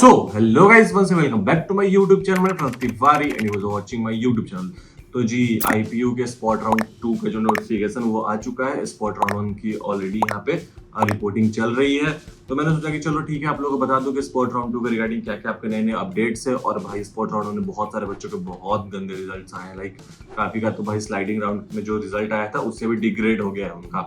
So, hello guys, once again welcome back to my YouTube channel. मैं Pranav Tiwari and you guys are watching my YouTube channel. तो जी IPU के spot round 2 का जो notification वो आ चुका है। स्पॉट राउंड 1 की ऑलरेडी यहाँ पे रिपोर्टिंग चल रही है। तो मैंने सोचा कि चलो ठीक है, आप लोगों को बता दूं कि स्पॉट राउंड 2 के रिगार्डिंग क्या क्या आपके नए नए अपडेट्स है। और भाई स्पॉट राउंड में बहुत सारे बच्चों के बहुत गंदे रिजल्ट्स आए हैं। लाइक काफी का तो भाई स्लाइडिंग राउंड में जो रिजल्ट आया था उससे भी डिग्रेड हो गया है उनका।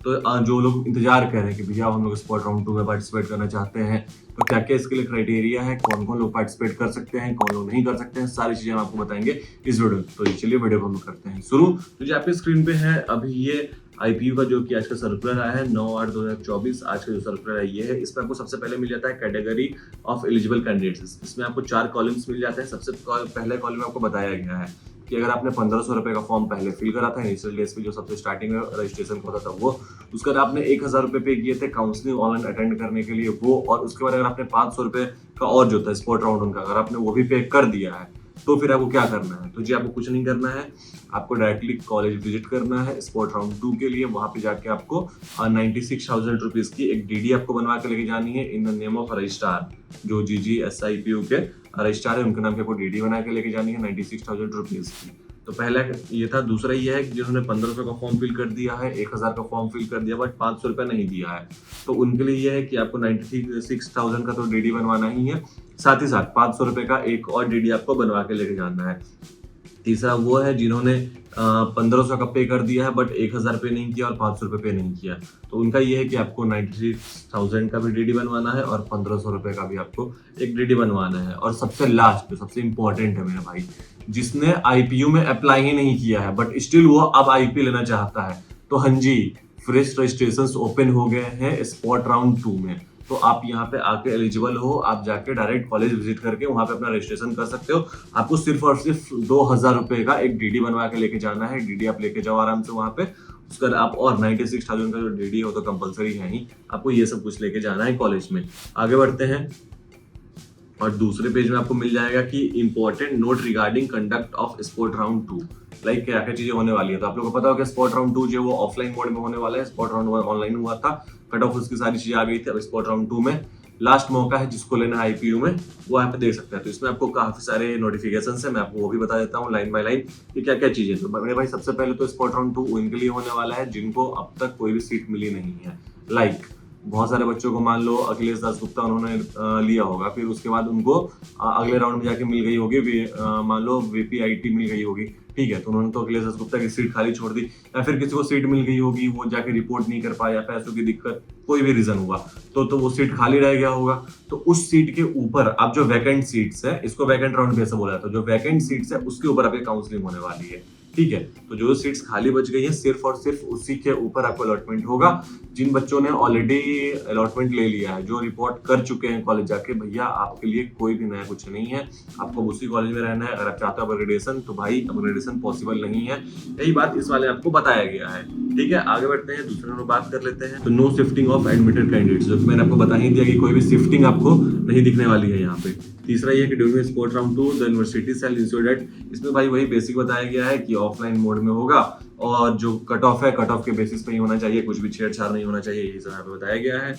तो जो लोग इंतजार कर रहे हैं कि भैया हम लोग स्पॉट राउंड 2 में पार्टिसिपेट करना चाहते हैं, तो क्या क्या इसके लिए क्राइटेरिया है, कौन कौन लोग पार्टिसिपेट कर सकते हैं, कौन लोग नहीं कर सकते हैं, सारी चीजें हम आपको बताएंगे इस वीडियो में। तो चलिए वीडियो को हम करते हैं शुरू। तो जो आपके स्क्रीन पे है अभी ये IPU का जो कि आज का सर्कुलर आया है 9/8/2024। आज का जो सर्कुलर है ये है। इसमें आपको सबसे पहले मिल जाता है कैटेगरी ऑफ एलिजिबल कैंडिडेट्स। इसमें आपको 4 कॉलम्स मिल जाते हैं। सबसे पहले कॉलम में आपको बताया गया है कि अगर आपने 1500 रुपए का फॉर्म पहले फिल करा था इनिशियल डेज पे, जो सबसे स्टार्टिंग में रजिस्ट्रेशन होता था वो, उसके बाद आपने 1000 रुपए पे किए थे काउंसलिंग ऑनलाइन अटेंड करने के लिए वो, और उसके बाद अगर आपने 500 रुपए का और जो था स्पॉट राउंड उनका अगर आपने वो भी पे कर दिया है, तो फिर आपको क्या करना है। तो जी आपको कुछ नहीं करना है, आपको डायरेक्टली कॉलेज विजिट करना है स्पॉट राउंड 2 के लिए। वहां पे जाके आपको 96,000 रुपीज की एक DD आपको बनवा के लेके जानी है in the name of registrar. जो GGSIPU के रजिस्ट्रार है उनके नाम की आपको DD बना के लेके जानी है 96,000 रुपीज की। तो पहला ये था। दूसरा ये है कि जिन्होंने 1500 का फॉर्म फिल कर दिया है, 1000 का फॉर्म फिल कर दिया बट 500 रुपया नहीं दिया है, तो उनके लिए ये है कि आपको 96,000 का तो DD बनवाना ही है, साथ ही साथ 500 रुपए का एक और DD आपको बनवा के लेके जाना है। तीसरा वो है जिन्होंने 1500 का पे कर दिया है बट 1000 पे नहीं किया और 500 रुपए पे नहीं किया, तो उनका ये है कि आपको 96,000 का भी DD बनवाना है और 1500 रुपए का भी आपको एक DD बनवाना है। और सबसे लास्ट जो सबसे इंपॉर्टेंट है मेरा भाई, जिसने IPU में अप्लाई ही नहीं किया है बट स्टिल वो अब IP लेना चाहता है, तो हाँ जी, फ्रेश रजिस्ट्रेशन ओपन हो गए हैं स्पॉट राउंड 2 में। तो आप यहाँ पे आके एलिजिबल हो, आप जाके डायरेक्ट कॉलेज विजिट करके वहां पे अपना रजिस्ट्रेशन कर सकते हो। आपको सिर्फ और सिर्फ 2000 रुपए का एक DD बनवा के लेके जाना है। DD आप लेके जाओ आराम से वहां पे, उसका आप और 96,000 का जो DD है वो तो कंपलसरी है ही, आपको ये सब कुछ लेके जाना है कॉलेज में। आगे बढ़ते हैं और दूसरे पेज में आपको मिल जाएगा कि important note regarding conduct of spot round 2। Like क्या क्या चीजें होने वाली है। तो आप लोगों को पता होगा स्पॉट राउंड 2 जो वो ऑफलाइन मोड में होने वाला है। स्पॉट राउंड 1 ऑनलाइन हुआ था, कट ऑफ उसकी सारी चीजें आ गई थी। अब स्पॉट राउंड 2 में लास्ट मौका है जिसको लेना है IPU में, वो यहाँ पे देख सकते हैं। तो इसमें आपको काफी सारे नोटिफिकेशन है, मैं आपको वो भी बता देता हूँ लाइन बाय लाइन कि क्या क्या चीजें। तो मेरे भाई सबसे पहले तो स्पॉट राउंड 2 उनके लिए होने वाला है जिनको अब तक कोई भी सीट मिली नहीं है। लाइक बहुत सारे बच्चों को मान लो अखिलेश दास गुप्ता उन्होंने लिया होगा, फिर उसके बाद उनको अगले राउंड में जाके मिल गई होगी, मान लो VPIT मिल गई होगी, ठीक है, तो उन्होंने तो अखिलेश दास गुप्ता की सीट खाली छोड़ दी, या फिर किसी को सीट मिल गई होगी, वो जाके रिपोर्ट नहीं कर पाया, पैसों की दिक्कत, कोई भी रीजन हुआ, तो वो सीट खाली रह गया होगा। तो उस सीट के ऊपर अब जो वैकेंट सीट्स है, इसको वैकेंट राउंड भी ऐसा बोला जाता है, जो वैकेंट सीट्स है उसके ऊपर आपकी काउंसलिंग होने वाली है, ठीक है। तो जो सीट्स खाली बच गई हैं सिर्फ और सिर्फ उसी के ऊपर आपको अलॉटमेंट होगा। जिन बच्चों ने ऑलरेडी अलॉटमेंट ले लिया है, जो रिपोर्ट कर चुके हैं कॉलेज जाके, भैया आपके लिए कोई भी नया कुछ नहीं है, आपको उसी कॉलेज में रहना है। अगर आप चाहते हो अपग्रेडेशन, तो भाई अपग्रेडेशन पॉसिबल नहीं है, यही बात इस वाले आपको बताया गया है, ठीक है। आगे बढ़ते हैं, दूसरे में बात कर लेते हैं। तो no shifting of admitted candidates, जो मैंने आपको बता ही दिया कि कोई भी शिफ्टिंग आपको नहीं दिखने वाली है यहाँ पे। तीसरा ये कि during spot round 2 the university shall ensure that, इसमें भाई वही बेसिक बताया गया है कि ऑफलाइन मोड में होगा और जो कट ऑफ है कट ऑफ के बेसिस पे ही होना चाहिए, कुछ भी छेड़छाड़ नहीं होना चाहिए, यही सब यहाँ पे बताया गया है।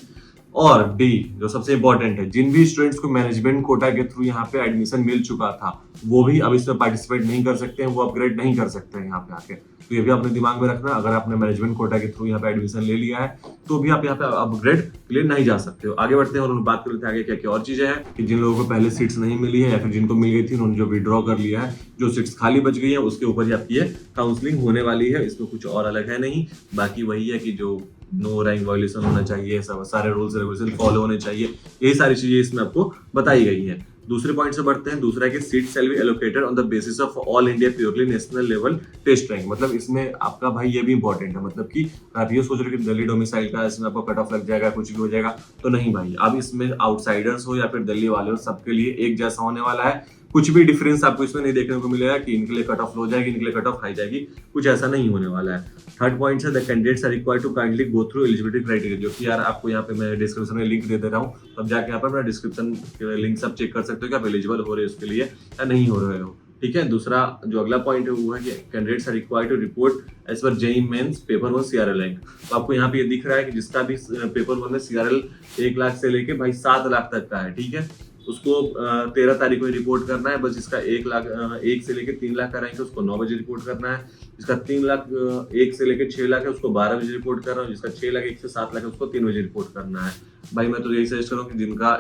और D जो सबसे इंपॉर्टेंट है, जिन भी स्टूडेंट्स को मैनेजमेंट कोटा के थ्रू यहाँ पे एडमिशन मिल चुका था वो भी अब इसमें पार्टिसिपेट नहीं कर सकते हैं, वो अपग्रेड नहीं कर सकते हैं यहाँ पे आके। तो ये भी अपने दिमाग में रखना, अगर आपने मैनेजमेंट कोटा के थ्रू यहाँ पे एडमिशन ले लिया है तो भी आप यहाँ पे अपग्रेड के लिए नहीं जा सकते हो। आगे बढ़ते हैं और बात कर लेते हैं आगे क्या क्या और चीजें हैं कि जिन लोगों को पहले सीट्स नहीं मिली है या फिर जिनको मिल गई थी उन्होंने जो विड्रॉ कर लिया है, जो सीट्स खाली बच गई है उसके ऊपर ही आपकी ये काउंसलिंग होने वाली है। इसमें कुछ और अलग है नहीं, बाकी वही है कि जो नो रैंक वायलेशन होना चाहिए, सब सारे रूल्स रेगुलेशन फॉलो होने चाहिए, यही सारी चीजें इसमें आपको बताई गई हैं। दूसरे पॉइंट से बढ़ते हैं। दूसरा है कि seat shall be allocated on the basis of all India purely national level test rank. मतलब इसमें आपका भाई ये भी इंपॉर्टेंट है, मतलब कि आप ये सोच रहे हो कि दिल्ली डोमिसाइल का इसमें आपको कट ऑफ लग जाएगा, कुछ भी हो जाएगा, तो नहीं भाई। अब इसमें आउटसाइडर्स हो या फिर दिल्ली वाले हो, सबके लिए एक जैसा होने वाला है। कुछ भी डिफरेंस आपको इसमें नहीं देखने को मिलेगा कि इनके लिए कट ऑफ लो जाएगी, इनके लिए कट ऑफ हाई जाएगी, कुछ ऐसा नहीं होने वाला है। थर्ड पॉइंट है the candidates are required to kindly go through eligibility criteria, जो कि यार आपको यहाँ पे मैं डिस्क्रिप्शन में लिंक दे दे रहा हूँ, तब जाके यहाँ पे अपना डिस्क्रिप्शन लिंक सब चेक कर सकते हो कि आप एलिजिबल हो रहे हो उसके लिए या नहीं हो रहे हो, ठीक है। दूसरा जो अगला पॉइंट है वो है कि candidates are required to report as per JEE mains paper 1 CRL rank. तो आपको यहाँ पे ये दिख रहा है कि जिसका भी पेपर 1 में CRL 1 लाख से लेके भाई 7 लाख तक का है, ठीक है, उसको 13 तारीख को रिपोर्ट करना है। बस जिसका 1 से लेके 3 लाख का रैंक है उसको 9 बजे रिपोर्ट करना है। जिसका 3 लाख 1 से लेके 6 लाख है उसको 12 बजे रिपोर्ट करना है। जिसका 6 लाख 1 से 7 लाख है उसको 3 बजे रिपोर्ट करना है। भाई मैं तो यही सजेस्ट करूँ कि जिनका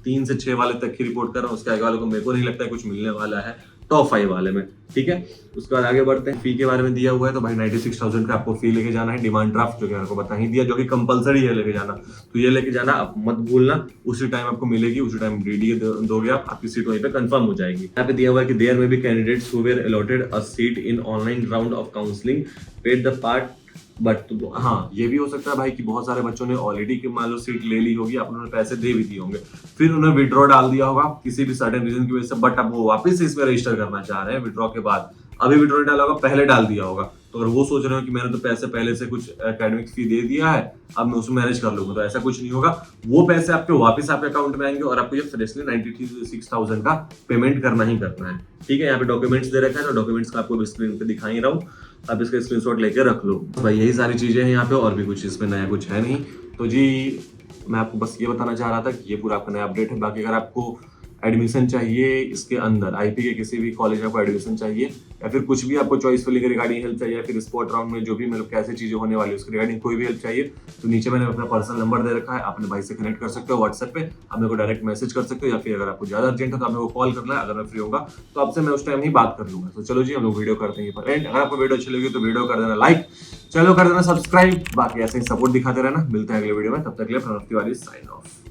3 से 6 वाले तक ही रिपोर्ट कर रहा हूँ, उसके आगे वाले को मेरे को नहीं लगता है कुछ मिलने वाला है टॉप 5 वाले में। ठीक है, उसके बाद आगे बढ़ते हैं। फी के बारे में दिया हुआ है तो भाई 96,000 का आपको फी लेके जाना है। डिमांड ड्राफ्ट जो कि आपको बता ही दिया, जो कि कंपलसरी है लेके जाना, तो ये लेके जाना, आप मत भूलना। उसी टाइम आपको मिलेगी, उसी टाइम डीडीए दोगे आप, आपकी सीट वहीं पे कंफर्म हो जाएगी। यहाँ पे दिया हुआ है कि there may be candidates who were allotted a seat in online round of counselling paid the part but हाँ, ये भी हो सकता है भाई कि बहुत सारे बच्चों ने ऑलरेडी की मान लो सीट ले ली होगी, आप उन्होंने पैसे दे भी दिए होंगे, फिर उन्होंने विड्रॉ डाल दिया होगा किसी भी सर्टेन रीजन की वजह से, बट अब वो वापस से इसमें रजिस्टर करना चाह रहे हैं विड्रॉ के बाद। अभी विड्रॉ डाला होगा, पहले डाल दिया होगा, तो अगर वो सोच रहे हो कि मैंने तो पैसे पहले से कुछ एकेडमिक फी दे दिया है, अब मैं उसमें मैनेज कर लूंगा, तो ऐसा कुछ नहीं होगा। वो पैसे आपके वापस आपके अकाउंट में आएंगे और आपको ये फ्रेशली 96,000 का पेमेंट करना ही करना है। ठीक है, यहाँ पे डॉक्यूमेंट्स दे रखा है, तो डॉक्यूमेंट्स का आपको स्क्रीन पे दिखा ही रहा हूँ, आप इसका स्क्रीनशॉट लेके रख लो। भाई यही सारी चीजें हैं यहाँ पे, और भी कुछ इसमें नया कुछ है नहीं। तो जी मैं आपको बस ये बताना चाह रहा था कि ये पूरा आपका नया अपडेट है। बाकी अगर आपको एडमिशन चाहिए इसके अंदर, आईपी के किसी भी कॉलेज में आपको एडमिशन चाहिए, या फिर कुछ भी आपको चॉइस फिलिंग के रिगार्डिंग हेल्प चाहिए, या फिर स्पोर्ट राउंड में जो भी मतलब कैसे चीजें होने वाली है उसके रिगार्डिंग कोई भी हेल्प चाहिए, तो नीचे मैंने अपना पर्सनल नंबर दे रखा है, अपने भाई से कनेक्ट कर सकते हो व्हाट्सएप पे, आप मेरे को डायरेक्ट मैसेज कर सकते हो, या फिर अगर आपको ज्यादा अर्जेंट है तो आप मेरे को कॉल करना है। अगर मैं फ्री होगा तो आपसे मैं उस टाइम ही बात कर लूंगा। तो चलो जी हम लोग वीडियो करते हैं एंड अगर आपको वीडियो अच्छी लगी तो वीडियो कर देना लाइक, चलो कर देना सब्सक्राइब, बाकी ऐसे ही सपोर्ट दिखाते रहना। मिलते हैं अगले वीडियो में, तब तक के लिए प्रणव तिवारी साइन ऑफ।